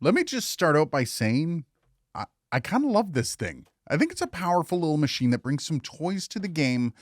Let me just start out by saying I kind of love this thing. I think it's a powerful little machine that brings some toys to the game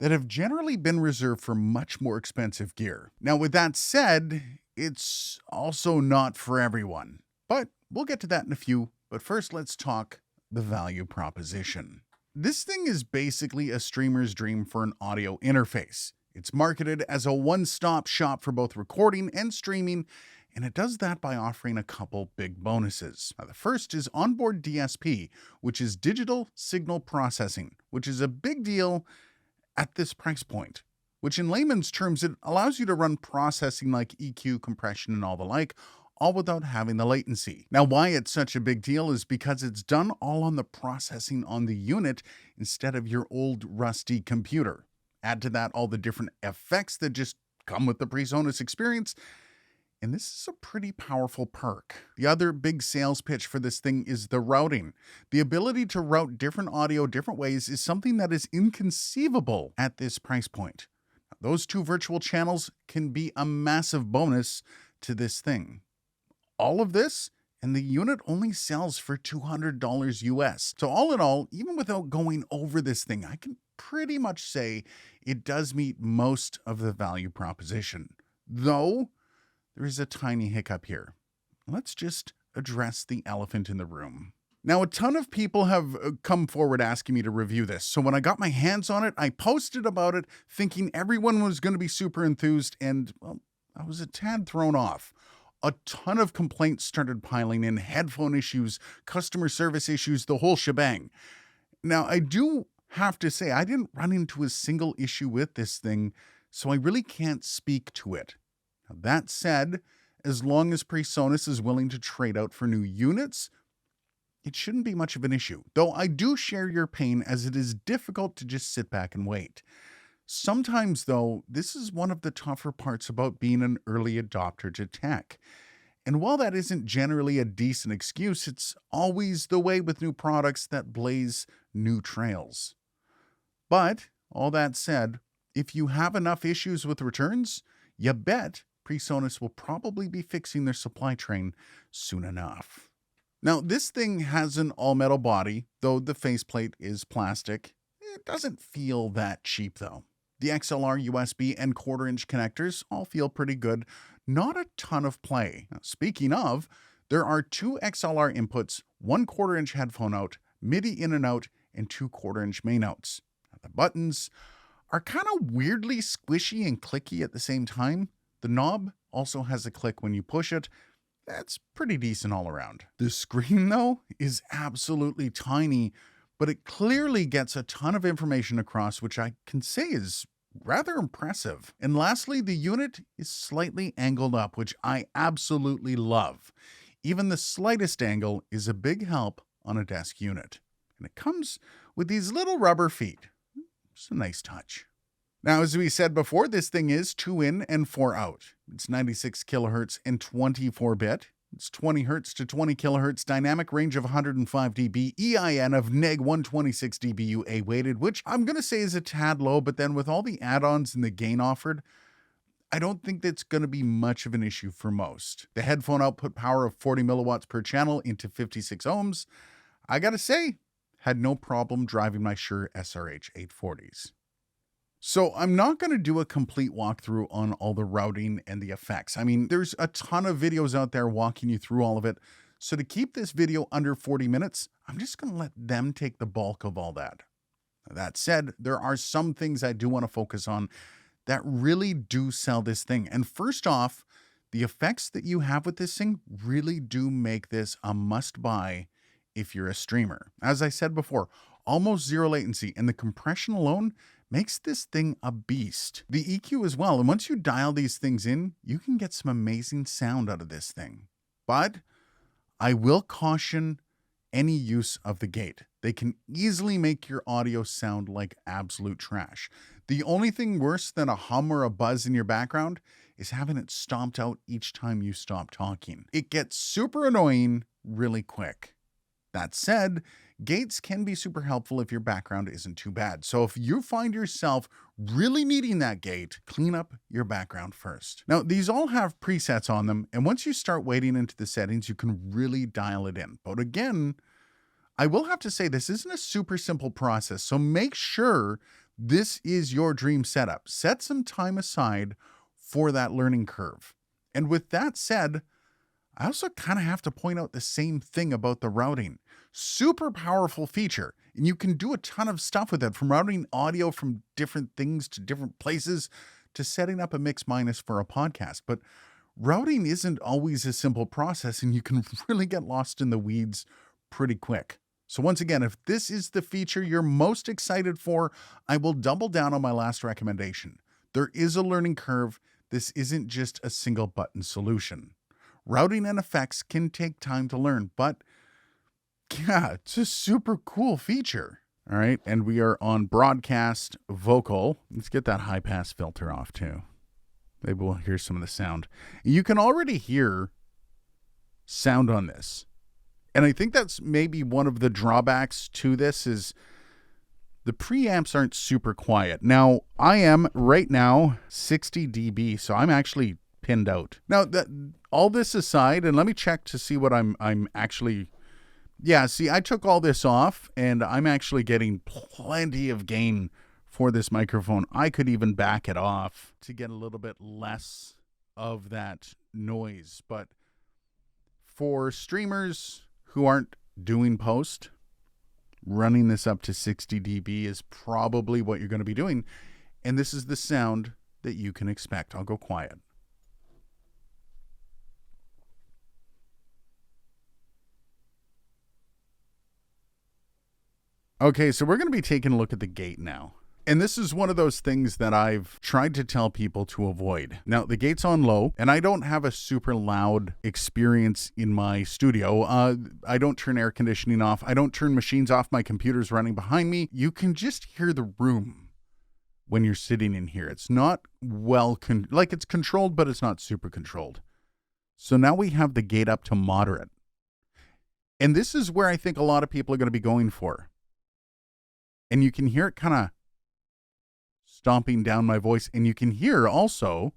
that have generally been reserved for much more expensive gear. Now, with that said, it's also not for everyone, but we'll get to that in a few. But first, let's talk the value proposition. This thing is basically a streamer's dream for an audio interface. It's marketed as a one-stop shop for both recording and streaming, and it does that by offering a couple big bonuses. Now, the first is onboard DSP, which is digital signal processing, which is a big deal at this price point, which in layman's terms, it allows you to run processing like EQ, compression, and all the like, all without having the latency. Now, why it's such a big deal is because it's done all on the processing on the unit instead of your old rusty computer. Add to that all the different effects that just come with the PreSonus experience, and this is a pretty powerful perk. The other big sales pitch for this thing is the routing. The ability to route different audio different ways is something that is inconceivable at this price point. Those two virtual channels can be a massive bonus to this thing. All of this, and the unit only sells for $200 US. So all in all, even without going over this thing, I can pretty much say it does meet most of the value proposition. Though, there is a tiny hiccup here. Let's just address the elephant in the room. Now, a ton of people have come forward asking me to review this. So when I got my hands on it, I posted about it thinking everyone was going to be super enthused, and well, I was a tad thrown off. A ton of complaints started piling in, headphone issues, customer service issues, the whole shebang. Now, I do have to say, I didn't run into a single issue with this thing, so I really can't speak to it. Now, that said, as long as PreSonus is willing to trade out for new units, it shouldn't be much of an issue. Though I do share your pain, as it is difficult to just sit back and wait. Sometimes, though, this is one of the tougher parts about being an early adopter to tech. And while that isn't generally a decent excuse, it's always the way with new products that blaze new trails. But, all that said, if you have enough issues with returns, you bet PreSonus will probably be fixing their supply chain soon enough. Now, this thing has an all-metal body, though the faceplate is plastic. It doesn't feel that cheap, though. The XLR, USB, and quarter-inch connectors all feel pretty good. Not a ton of play. Now, speaking of, there are 2 XLR inputs, 1 quarter-inch headphone out, MIDI in and out, and 2 quarter-inch main outs. Now, the buttons are kind of weirdly squishy and clicky at the same time. The knob also has a click when you push it. That's pretty decent all around. The screen, though, is absolutely tiny, but it clearly gets a ton of information across, which I can say is rather impressive. And lastly, the unit is slightly angled up, which I absolutely love. Even the slightest angle is a big help on a desk unit. And it comes with these little rubber feet. It's a nice touch. Now, as we said before, this thing is 2 in and 4 out. It's 96 kilohertz and 24-bit. It's 20 Hz to 20 kHz, dynamic range of 105 dB, EIN of neg 126 dB UA weighted, which I'm going to say is a tad low, but then with all the add-ons and the gain offered, I don't think that's going to be much of an issue for most. The headphone output power of 40 milliwatts per channel into 56 ohms, I gotta say, had no problem driving my Shure SRH 840s. So I'm not going to do a complete walkthrough on all the routing and the effects. I mean, there's a ton of videos out there walking you through all of it. So to keep this video under 40 minutes, I'm just going to let them take the bulk of all that. That said, there are some things I do want to focus on that really do sell this thing. And first off, the effects that you have with this thing really do make this a must-buy if you're a streamer. As I said before, almost zero latency, and the compression alone makes this thing a beast. The EQ as well, and once you dial these things in, you can get some amazing sound out of this thing. But I will caution any use of the gate. They can easily make your audio sound like absolute trash. The only thing worse than a hum or a buzz in your background is having it stomped out each time you stop talking. It gets super annoying really quick. That said, gates can be super helpful if your background isn't too bad. So if you find yourself really needing that gate, clean up your background first. Now, these all have presets on them, and once you start wading into the settings, you can really dial it in. But again, I will have to say this isn't a super simple process, so make sure this is your dream setup. Set some time aside for that learning curve. And with that said, I also kind of have to point out the same thing about the routing. Super powerful feature, and you can do a ton of stuff with it, from routing audio from different things to different places to setting up a mix minus for a podcast. But routing isn't always a simple process, and you can really get lost in the weeds pretty quick. So once again, if this is the feature you're most excited for, I will double down on my last recommendation. There is a learning curve. This isn't just a single button solution. Routing and effects can take time to learn, but yeah, it's a super cool feature. All right, and we are on broadcast vocal. Let's get that high pass filter off too. Maybe we'll hear some of the sound. You can already hear sound on this. And I think that's maybe one of the drawbacks to this is the preamps aren't super quiet. Now, I am right now 60 dB, so I'm actually pinned out. Now, all this aside, and let me check to see what I'm actually... Yeah, see, I took all this off, and I'm actually getting plenty of gain for this microphone. I could even back it off to get a little bit less of that noise. But for streamers who aren't doing post, running this up to 60 dB is probably what you're going to be doing. And this is the sound that you can expect. I'll go quiet. Okay, so we're going to be taking a look at the gate now. And this is one of those things that I've tried to tell people to avoid. Now, the gate's on low, and I don't have a super loud experience in my studio. I don't turn air conditioning off. I don't turn machines off. My computer's running behind me. You can just hear the room when you're sitting in here. It's not it's controlled, but it's not super controlled. So now we have the gate up to moderate. And this is where I think a lot of people are going to be going for. And you can hear it kind of stomping down my voice. And you can hear also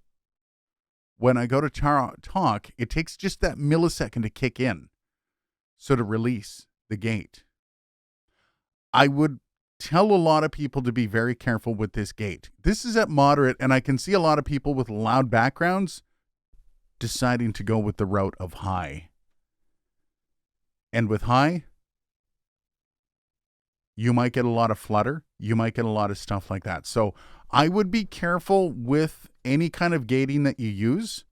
when I go to talk, it takes just that millisecond to kick in. So to release the gate. I would tell a lot of people to be very careful with this gate. This is at moderate, and I can see a lot of people with loud backgrounds deciding to go with the route of high. And with high, you might get a lot of flutter. You might get a lot of stuff like that. So I would be careful with any kind of gating that you use.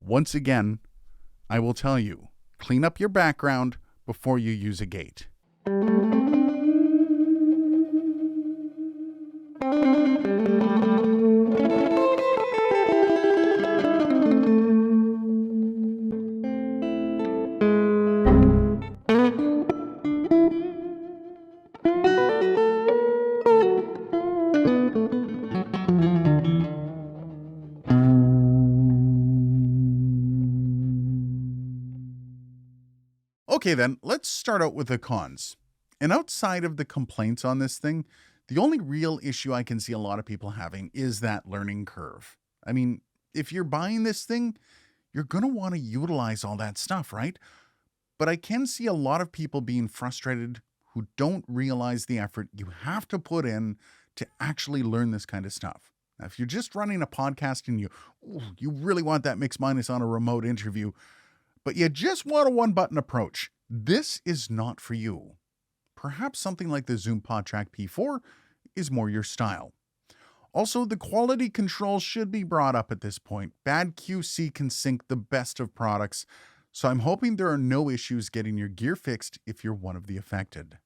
Once again, I will tell you, clean up your background before you use a gate. Okay, then, let's start out with the cons. And outside of the complaints on this thing, the only real issue I can see a lot of people having is that learning curve. I mean, if you're buying this thing, you're going to want to utilize all that stuff, right? But I can see a lot of people being frustrated who don't realize the effort you have to put in to actually learn this kind of stuff. Now, if you're just running a podcast and you really want that mix minus on a remote interview, but you just want a one-button approach, this is not for you. Perhaps something like the Zoom PodTrack P4 is more your style. Also, the quality control should be brought up at this point. Bad QC can sink the best of products, so I'm hoping there are no issues getting your gear fixed if you're one of the affected.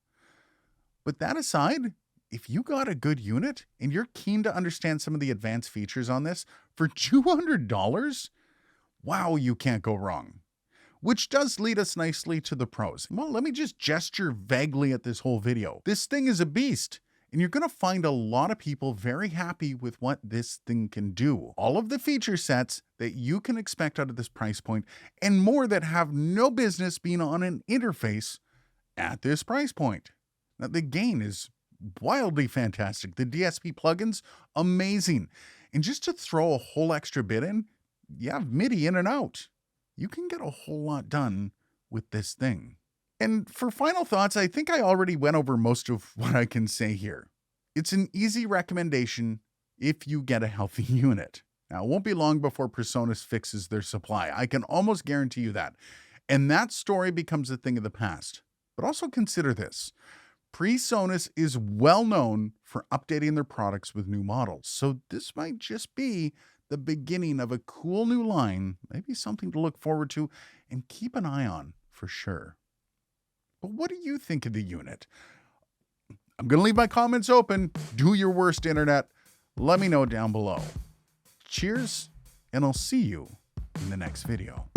But that aside, if you got a good unit and you're keen to understand some of the advanced features on this, for $200, wow, you can't go wrong. Which does lead us nicely to the pros. Well, let me just gesture vaguely at this whole video. This thing is a beast, and you're going to find a lot of people very happy with what this thing can do. All of the feature sets that you can expect out of this price point, and more that have no business being on an interface at this price point. Now, the gain is wildly fantastic. The DSP plugins, amazing. And just to throw a whole extra bit in, you have MIDI in and out. You can get a whole lot done with this thing. And for final thoughts, I think I already went over most of what I can say here. It's an easy recommendation if you get a healthy unit. Now, it won't be long before PreSonus fixes their supply. I can almost guarantee you that. And that story becomes a thing of the past. But also consider this. PreSonus is well known for updating their products with new models. So this might just be the beginning of a cool new line, maybe something to look forward to and keep an eye on for sure. But what do you think of the unit? I'm going to leave my comments open. Do your worst, internet. Let me know down below. Cheers, and I'll see you in the next video.